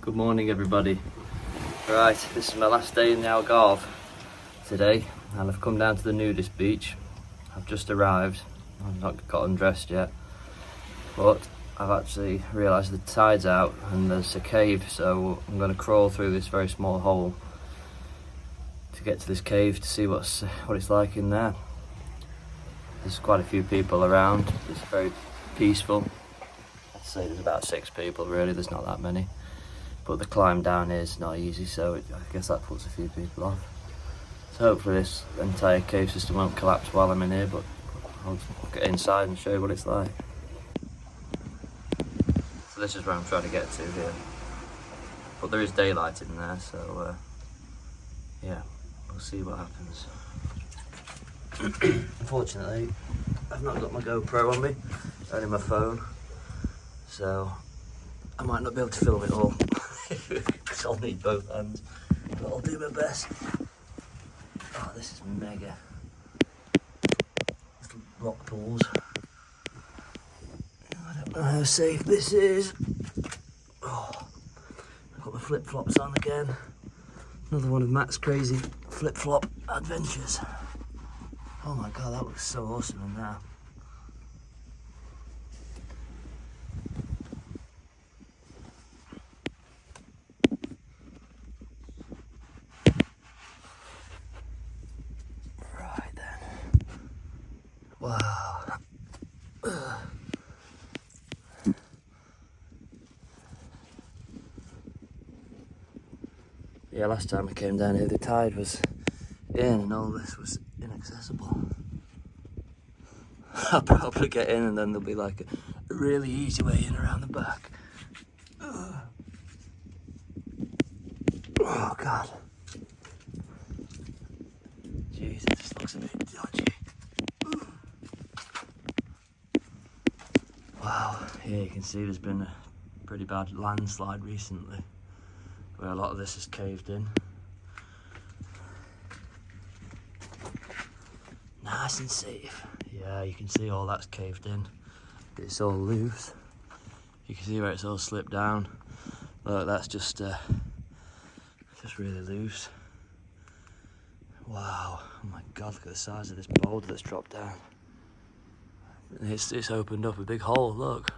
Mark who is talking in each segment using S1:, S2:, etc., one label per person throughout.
S1: Good morning everybody. Right, this is my last day in the Algarve today and I've come down to the nudist beach. I've just arrived, I've not got undressed yet, but I've actually realised the tide's out and there's a cave, so I'm going to crawl through this very small hole to get to this cave to see what it's like in there. There's quite a few people around, it's very peaceful. I'd say there's about 6 people really, there's not that many. But the climb down is not easy, so I guess that puts a few people off. So hopefully this entire cave system won't collapse while I'm in here, but I'll get inside and show you what it's like. So this is where I'm trying to get to here. But there is daylight in there, so yeah, we'll see what happens. Unfortunately, I've not got my GoPro on me, only my phone, so I might not be able to film it all. Because I'll need both hands, but I'll do my best. Oh, this is mega. Little rock pools. I don't know how safe this is. Oh, I've got my flip-flops on again. Another one of Matt's crazy flip-flop adventures. Oh my god, that looks so awesome in there. Wow. Yeah, last time I came down here the tide was in and all this was inaccessible. I'll probably get in and then there'll be like a really easy way in around the back. Oh god. Jeez, it just looks a bit dodgy. Wow, yeah, you can see there's been a pretty bad landslide recently where a lot of this is caved in. Nice and safe. Yeah, you can see all that's caved in. It's all loose. You can see where it's all slipped down. Look, that's just really loose. Wow, oh my god, look at the size of this boulder that's dropped down. It's opened up a big hole, look.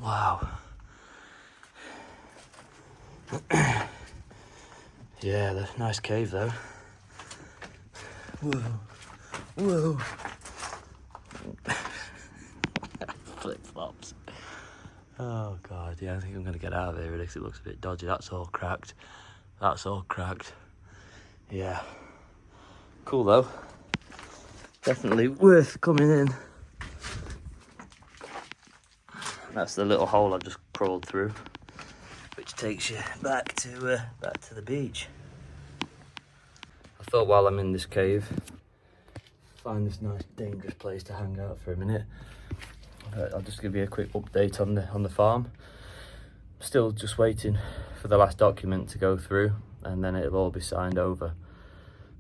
S1: Wow. Yeah, the nice cave though. Whoa. Whoa. Flip-flops. Oh god, yeah, I think I'm gonna get out of here because it looks a bit dodgy. That's all cracked. That's all cracked. Yeah. Cool though. Definitely worth coming in. That's the little hole I just crawled through, which takes you back to the beach. I thought while I'm in this cave, find this nice dangerous place to hang out for a minute. I'll just give you a quick update on the farm. Still just waiting for the last document to go through, and then it'll all be signed over.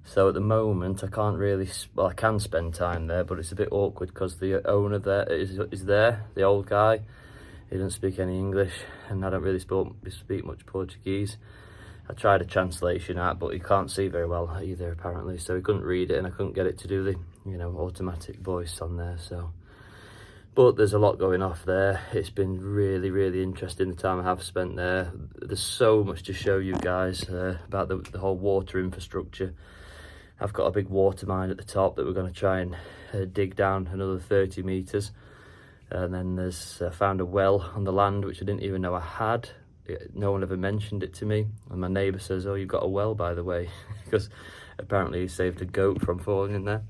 S1: So at the moment, I can't really, well, I can spend time there, but it's a bit awkward because the owner there is there, the old guy. He doesn't speak any English, and I don't really speak much Portuguese. I tried a translation app, but he can't see very well either, apparently, so he couldn't read it, and I couldn't get it to do the, automatic voice on there, so. But there's a lot going off there. It's been really, really interesting the time I have spent there. There's so much to show you guys about the whole water infrastructure. I've got a big water mine at the top that we're going to try and dig down another 30 metres. And then there's found a well on the land, which I didn't even know I had. No one ever mentioned it to me. And my neighbour says, oh, you've got a well, by the way, because apparently he saved a goat from falling in there.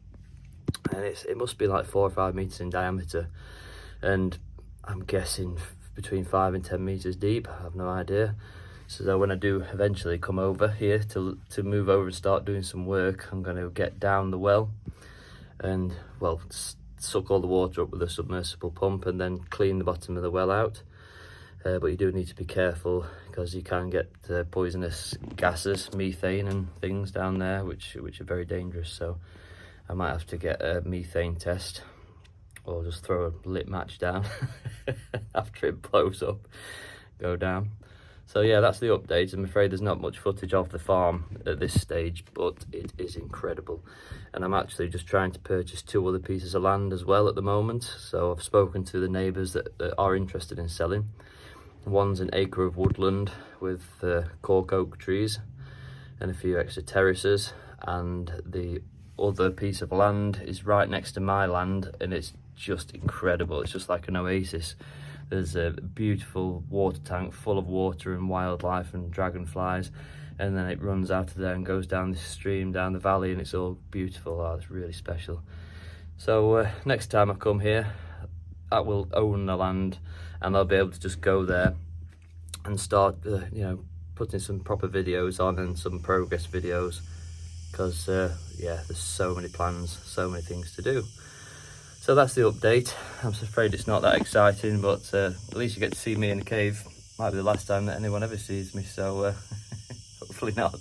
S1: And it must be like 4 or 5 metres in diameter. And I'm guessing between 5 and 10 metres deep. I have no idea. So when I do eventually come over here to move over and start doing some work, I'm going to get down the well and, well, suck all the water up with a submersible pump and then clean the bottom of the well out. But you do need to be careful because you can get poisonous gases, methane and things down there, which are very dangerous. So I might have to get a methane test or just throw a lit match down after it blows up, go down. So yeah, that's the update. I'm afraid there's not much footage of the farm at this stage, but it is incredible. And I'm actually just trying to purchase 2 other pieces of land as well at the moment. So I've spoken to the neighbours that are interested in selling. One's an acre of woodland with cork oak trees and a few extra terraces, and the other piece of land is right next to my land, and it's just incredible. It's just like an oasis. There's a beautiful water tank full of water and wildlife and dragonflies, and then it runs out of there and goes down this stream down the valley, and it's all beautiful. Oh, it's really special. So next time I come here, I will own the land, and I'll be able to just go there and start you know, putting some proper videos on and some progress videos, because yeah, there's so many plans, so many things to do. So that's the update. I'm afraid it's not that exciting, but at least you get to see me in the cave. Might be the last time that anyone ever sees me, so hopefully not.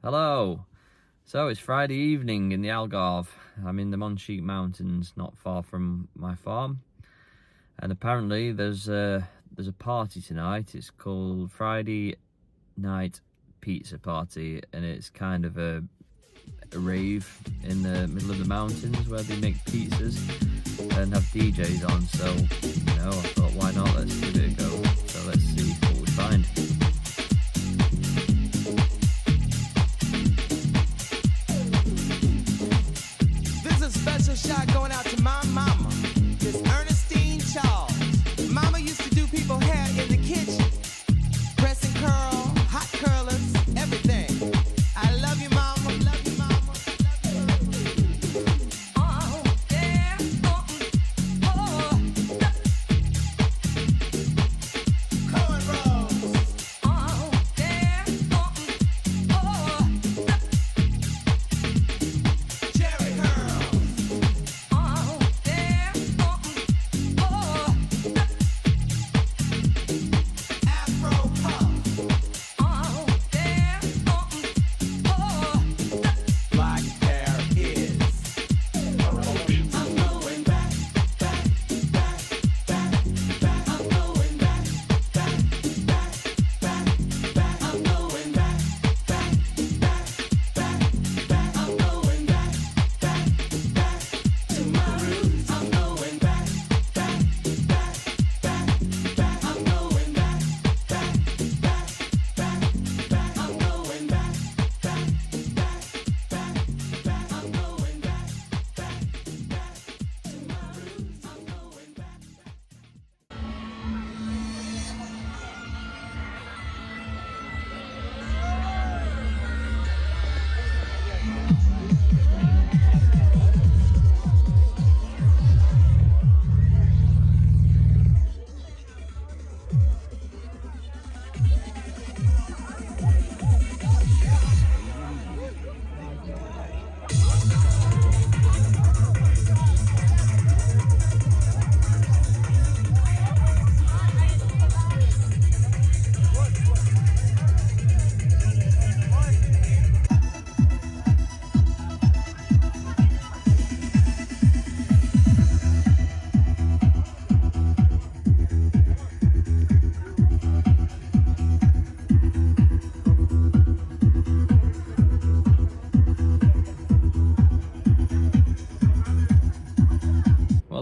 S1: Hello. So it's Friday evening in the Algarve. I'm in the Monchique Mountains, not far from my farm, and apparently there's a party tonight. It's called Friday Night Pizza Party, and it's kind of a rave in the middle of the mountains where they make pizzas and have DJs on. So, you know, I thought, why not? Let's give it a go. So let's see what we find.
S2: Shot going out to my mama, Miss Ernestine Charles. Mama used to do people hair in the kitchen, press and curl, hot curlers, everything. I love you, mama. Love you, mama. Oh, yeah. Cornrows. Oh, yeah. Jerry curl.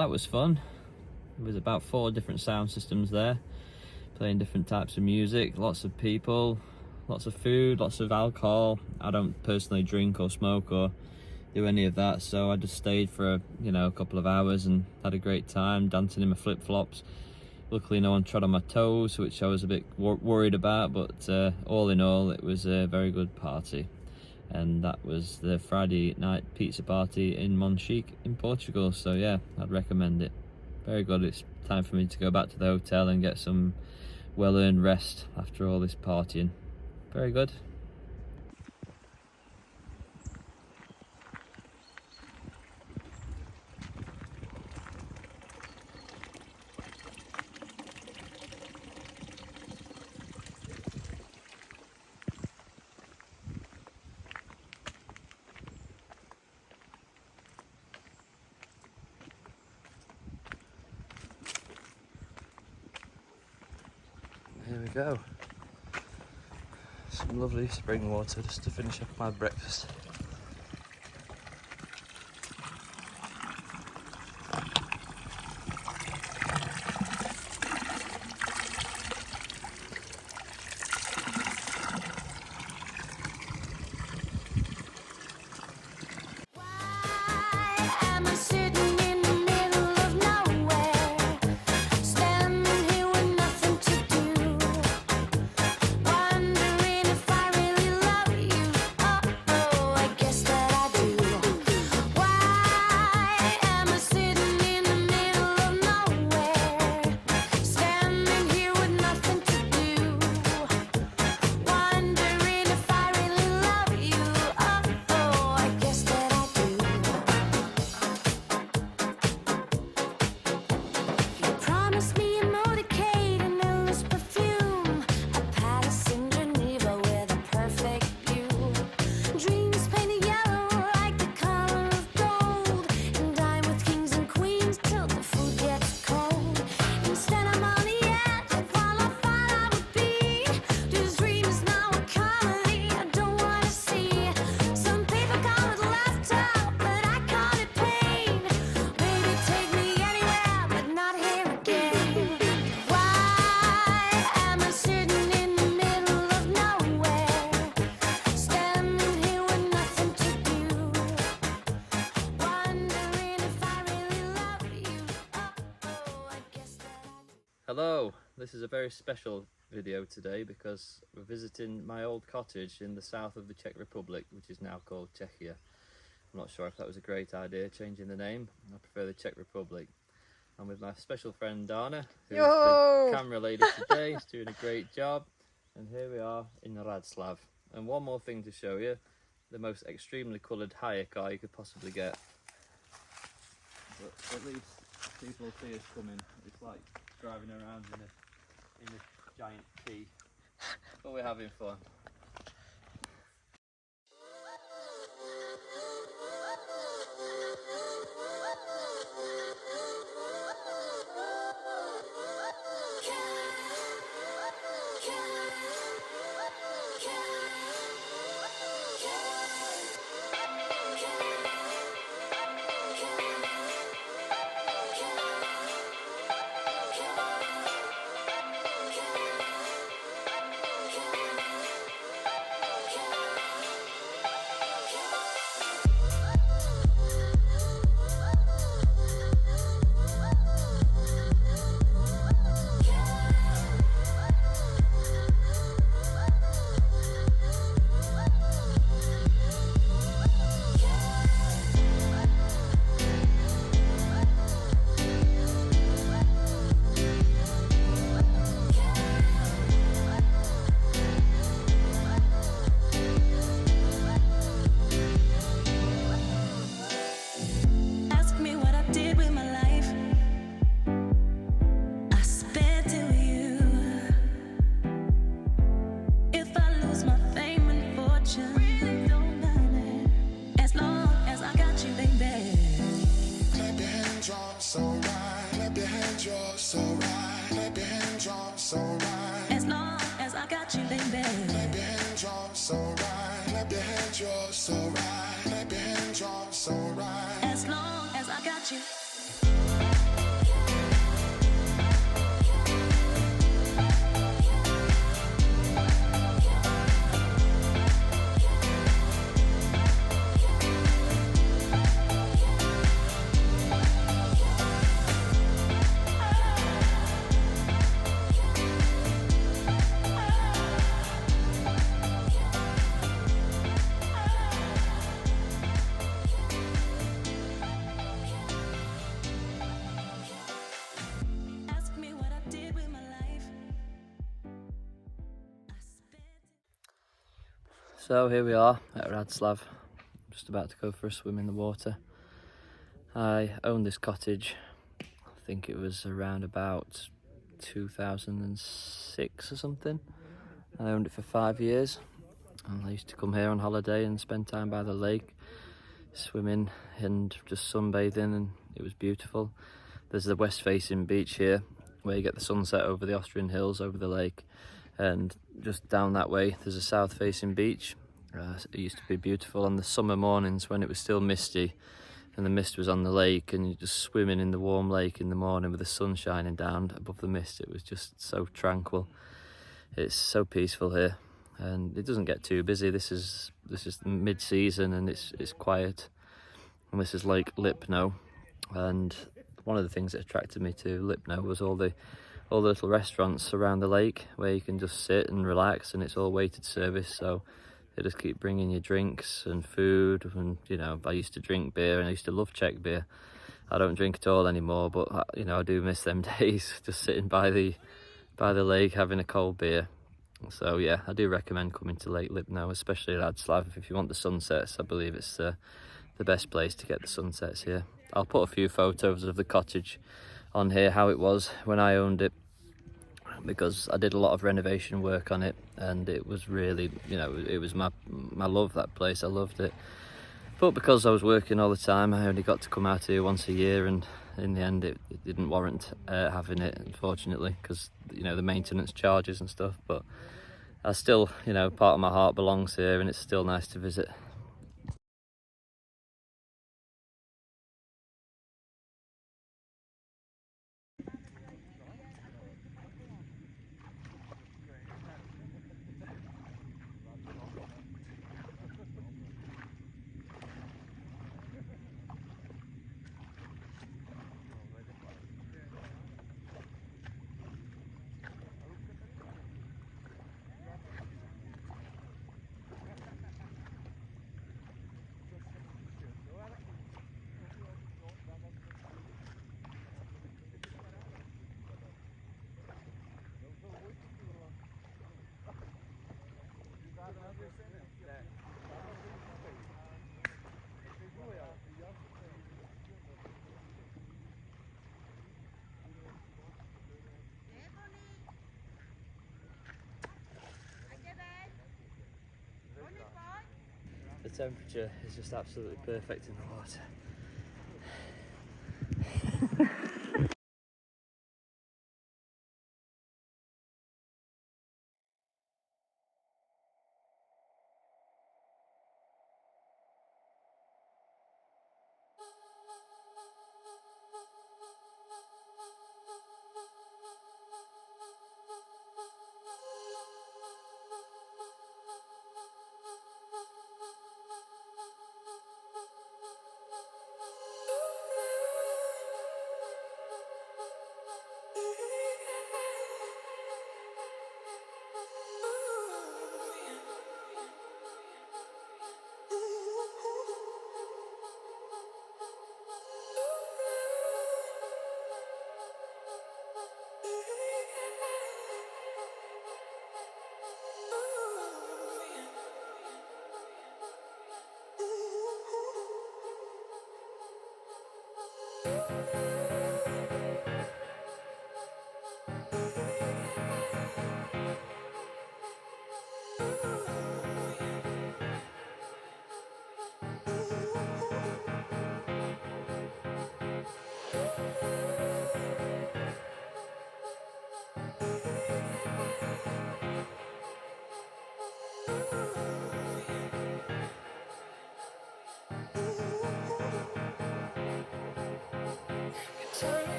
S1: that was fun. There was about 4 different sound systems there, playing different types of music, lots of people, lots of food, lots of alcohol. I don't personally drink or smoke or do any of that, so I just stayed for a couple of hours and had a great time dancing in my flip-flops. Luckily no one trod on my toes, which I was a bit worried about, but all in all it was a very good party. And that was the Friday night pizza party in Monchique in Portugal. So yeah, I'd recommend it. Very good. It's time for me to go back to the hotel and get some well-earned rest after all this partying. Very good. Here we go. Some lovely spring water just to finish off my breakfast. Hello, this is a very special video today because we're visiting my old cottage in the south of the Czech Republic, which is now called Czechia. I'm not sure if that was a great idea, changing the name. I prefer the Czech Republic. I'm with my special friend Dana, who's the camera lady today. She's doing a great job. And here we are in Radslav. And one more thing to show you, the most extremely coloured hire car you could possibly get. But at least people see us coming. It's like driving around in a giant T, but we're having fun.
S3: As long as I got you, baby. Clap your hands, you're so right. Clap your hands, you're so right. Clap your hands, you're so right. As long as I got you.
S1: So here we are at Radslav, just about to go for a swim in the water. I owned this cottage, I think it was around about 2006 or something. I owned it for 5 years, and I used to come here on holiday and spend time by the lake, swimming and just sunbathing, and it was beautiful. There's the west facing beach here where you get the sunset over the Austrian hills over the lake, and just down that way there's a south facing beach. It used to be beautiful on the summer mornings when it was still misty and the mist was on the lake, and you're just swimming in the warm lake in the morning with the sun shining down above the mist. It was just so tranquil. It's so peaceful here, and it doesn't get too busy. This is mid-season and it's quiet. And this is Lake Lipno, and one of the things that attracted me to Lipno was all the little restaurants around the lake where you can just sit and relax, and it's all weighted service, so they just keep bringing you drinks and food. And you know, I used to drink beer and I used to love Czech beer. I don't drink at all anymore, but you know, I do miss them days, just sitting by the lake having a cold beer. So yeah, I do recommend coming to Lake Lipno, especially at Radslav if you want the sunsets. I believe it's the best place to get the sunsets here. I'll put a few photos of the cottage on here, how it was when I owned it, because I did a lot of renovation work on it, and it was really, you know, it was my love, that place. I loved it, but because I was working all the time, I only got to come out here once a year, and in the end it didn't warrant having it, unfortunately, because, you know, the maintenance charges and stuff. But I still, you know, part of my heart belongs here, and it's still nice to visit. The temperature is just absolutely perfect in the water.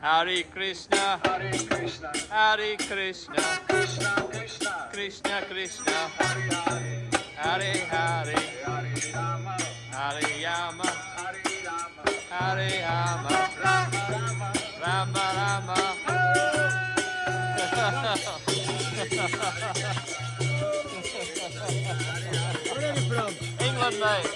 S1: Hare Krishna,
S4: Hare Krishna,
S1: Hare Krishna,
S4: Krishna Krishna,
S1: Krishna Krishna,
S4: Hare Hare,
S1: Hare Hare,
S4: Hare Rama,
S1: Hare Yama,
S4: Hare Rama,
S1: Hare Rama,
S4: Rama Rama,
S1: Rama Rama.
S4: Where are you from?
S1: England, mate.